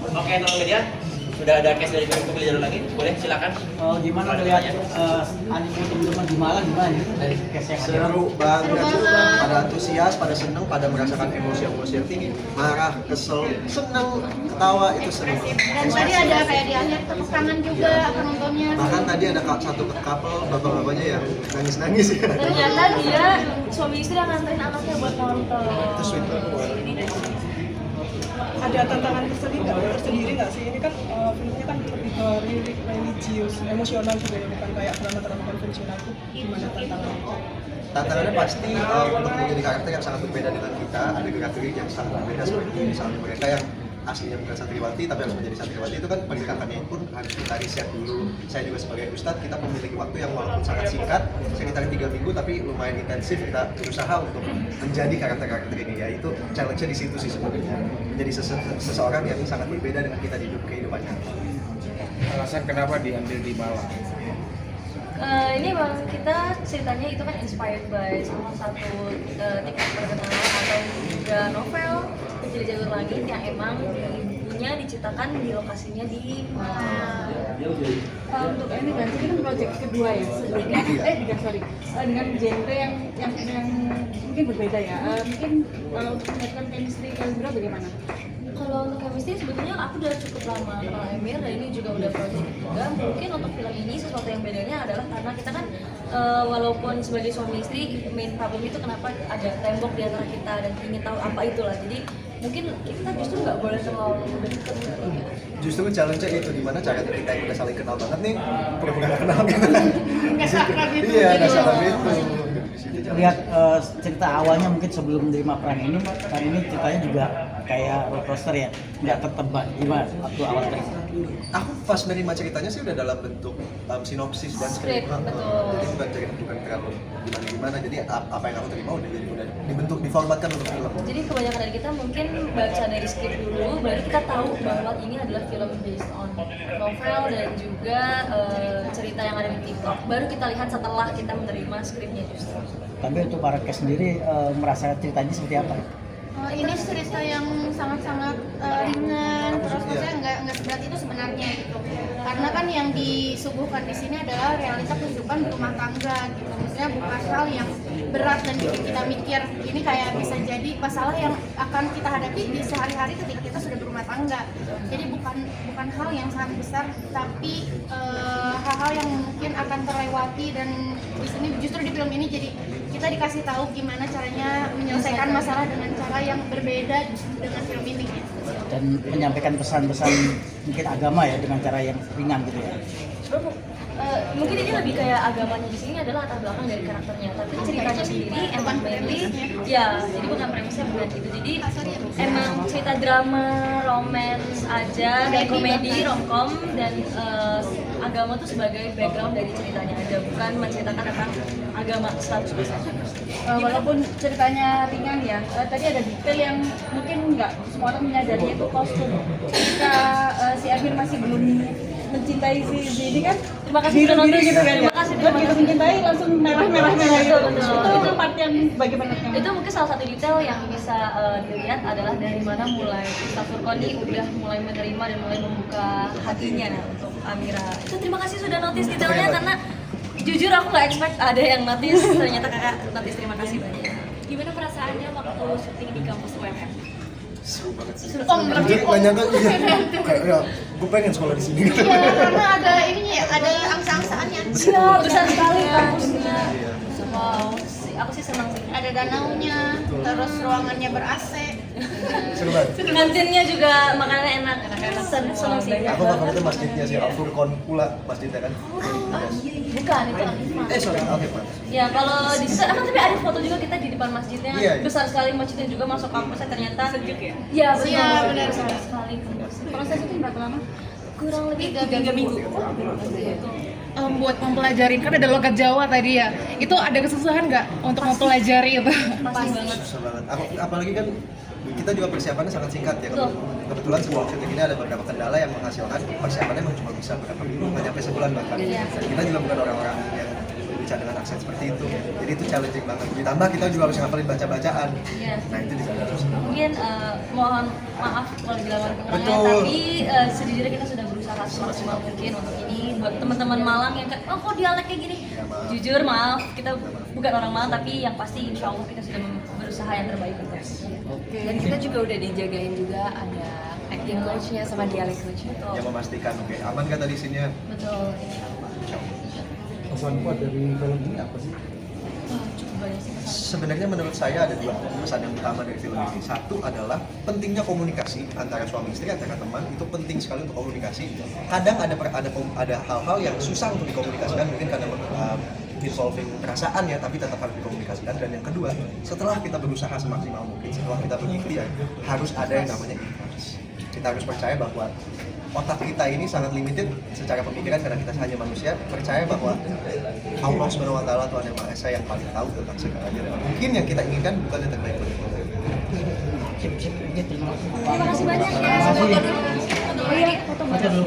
Oke, teman media, sudah ada case dari Film Pembeli Jalur Langit, boleh silakan. Gimana melihat anime teman-teman di Malang gimana nih dari case yang ada? Seru banget, pada antusias, pada seneng, pada merasakan emosi-emosi yang tinggi, marah, kesel, seneng, ketawa, itu seru. Dan tadi ada kayak di akhir tepuk tangan juga penontonnya. Bahkan tadi ada satu couple, bapak-bapaknya yang nangis-nangis ya. Ternyata dia suami istri yang nganterin anaknya buat nonton. Itu sweet banget. Ada tantangan tersendiri nggak sih? Ini kan filmnya kan lebih ke religius, emosional juga ya, bukan kayak drama-drama konvensional. Itu gimana tantangannya? Tantangannya pasti untuk menjadi karakter yang sangat berbeda dengan kita, ada gerak-gerik yang sangat berbeda seperti misalnya mereka yang aslinya bukan santriwati tapi harus menjadi santriwati, itu kan pendekatannya pun harus kita riset dulu. Saya juga sebagai ustadz, kita memiliki waktu yang walaupun sangat singkat, sekitar 3 minggu, tapi lumayan intensif kita berusaha untuk menjadi karakter-karakter ini, ya itu challenge-nya di situ sih sebenarnya, menjadi seseorang yang sangat berbeda dengan kita di kehidupannya. Alasan kenapa diambil di Malang? Ini bang, kita ceritanya itu kan inspired by salah satu tiket perkenalan atau juga novel Kecil Jalur Langit yang emang bukunya diciptakan di lokasinya di Malang. Untuk ini berarti kan project kedua ya sebelumnya dengan genre yang mungkin berbeda ya. Mungkin kalau melihatkan chemistry kalian berdua bagaimana? Kalau untuk chemistry sebetulnya aku udah cukup lama kenal Emir dan ini juga udah project juga. Mungkin untuk film ini sesuatu yang bedanya adalah karena kita kan walaupun sebagai suami istri, main problem itu kenapa ada tembok di antara kita dan ingin tahu apa itulah. Jadi mungkin kita justru nggak boleh terlalu dekat. Justru challenge-nya itu, dimana cara kita yang udah saling kenal banget nih pura-pura nggak kenal gitu. Nggak sakrab itu. Iya, nggak sakrab itu. Lihat cerita awalnya mungkin sebelum menerima peran ini, kan ini ceritanya juga kayak roller coaster ya, nggak tertebak gimana waktu awal terima. Aku pas menerima ceritanya sih udah dalam bentuk sinopsis dan skrip, betul. jadi bukan terlalu gimana, jadi apa yang aku terima udah dibentuk, diformatkan untuk film. Jadi kebanyakan dari kita mungkin baca dari skrip dulu, baru kita tahu bahwa ini adalah film based on novel dan juga cerita yang ada di TikTok. Baru kita lihat setelah kita menerima skripnya justru. Tapi untuk para cast sendiri merasa ceritanya seperti apa? Ini cerita yang sangat-sangat ringan, terus maksudnya nggak seberat itu sebenarnya gitu. Karena kan yang disuguhkan di sini adalah realita kehidupan rumah tangga gitu. Maksudnya bukan hal yang berat dan bikin kita mikir. Ini kayak bisa jadi masalah yang akan kita hadapi di sehari-hari ketika kita sudah berumah tangga. Jadi bukan hal yang sangat besar, tapi hal-hal yang mungkin akan terlewati, dan di sini justru di film ini jadi kita dikasih tahu gimana caranya menyelesaikan masalah dengan cara yang berbeda dengan film ini. Dan menyampaikan pesan-pesan mungkin agama ya dengan cara yang ringan gitu ya. Mungkin ini lebih kayak agamanya di sini adalah latar belakang dari karakternya, tapi ceritanya sendiri emang mainly ya, jadi bukan premisnya bukan gitu. Jadi emang cerita drama, romance aja, dan komedi, romcom, dan agama tuh sebagai background dari ceritanya aja, bukan menceritakan tentang agama 100%. Walaupun ceritanya ringan ya, tadi ada detail yang mungkin nggak semua orang menyadari, itu kostum. Ketika si Amir masih belum mencintai si ini kan, Terima kasih sudah nonton gitu kan, terima kasih, dan kita mencintai langsung merah gitu. Betul. Itu part yang bagaimana? Itu mungkin salah satu detail yang bisa dilihat adalah dari mana mulai Ustaz Furqoni udah mulai menerima dan mulai membuka hatinya untuk Amira. Itu terima kasih sudah notice detailnya, karena jujur aku nggak expect ada yang notice, ternyata kakak notice, terima kasih banyak. Gimana perasaannya waktu syuting di kampus UMM? Seru banget sih. Lebih Nggak nyangka, kayak ya, gue pengen sekolah di sini. Iya, karena ada ininya ya, ada angsa-angsaannya. Iya, besar sekali kampusnya. Wow, aku sih senang sih. Ada danaunya, terus ruangannya ber-AC. Seru banget. Kantinnya juga makanannya enak. Senang sih. Aku favoritnya masjidnya sih, Al-Furqon pula masjidnya kan. Bukan, itu Al-Hikmah. Sorry, Al-Hikmah. Ya kalau di situ emang tapi ada foto juga kita di depan masjidnya, Iya. besar sekali masjidnya juga, masuk kampusnya ternyata sejuk ya. Iya Iya, benar, benar. besar sekali kampusnya. Proses itu berapa lama? Kurang lebih 3 minggu. Buat mempelajari, kan ada logat Jawa tadi ya, itu ada kesusahan nggak untuk mempelajari itu? Pasti banget. Susah banget. Apalagi kan kita juga persiapannya sangat singkat ya. Betul. Kebetulan sebelum syuting ini ada beberapa kendala yang menghasilkan persiapannya memang cuma bisa berapa minggu, nggak nyampe sebulan bahkan. Iya. Dan kita juga bukan orang-orang yang baca dengan aksen seperti itu. Jadi itu challenging banget. Ditambah kita juga harus ngapalin baca-bacaan. Iya. Nah itu juga terus. Mungkin mohon maaf kalau dibilang kekurangan, Betul. tapi sejujurnya kita sudah berusaha semaksimal mungkin untuk ini. Buat teman-teman Malang yang kayak, oh kok dialek kayak gini, Ya, maaf. jujur maaf, kita bukan orang Malang, tapi yang pasti insya Allah kita sudah berusaha yang terbaik untuk Dan kita juga udah dijagain juga, ada acting coach-nya sama dialek coach-nya. Yang memastikan oke, aman kan tadi sini ya? Betul. Pesan kuat dari film ini apa sih? Cukup banyak sih pesan. Sebenarnya menurut saya ada dua pesan yang utama dari film ini. Satu adalah pentingnya komunikasi antara suami istri, antara teman, itu penting sekali untuk komunikasi. Kadang ada hal-hal yang susah untuk dikomunikasikan, mungkin karena involving perasaan ya, tapi tetap harus dikomunikasikan. Dan yang kedua, setelah kita berusaha semaksimal mungkin, setelah kita berikhtiar, harus ada yang namanya ikhlas. Kita harus percaya bahwa otak kita ini sangat limited secara pemikiran karena kita hanya manusia. Percaya bahwa Allah Subhanahu wa taala Tuhan yang Maha Esa yang paling tahu tentang segalanya, dan mungkin yang kita inginkan bukan yang terbaik untuk kita. Sip, sip, terima kasih. Terima kasih banyak ya. Foto dulu. Foto dulu.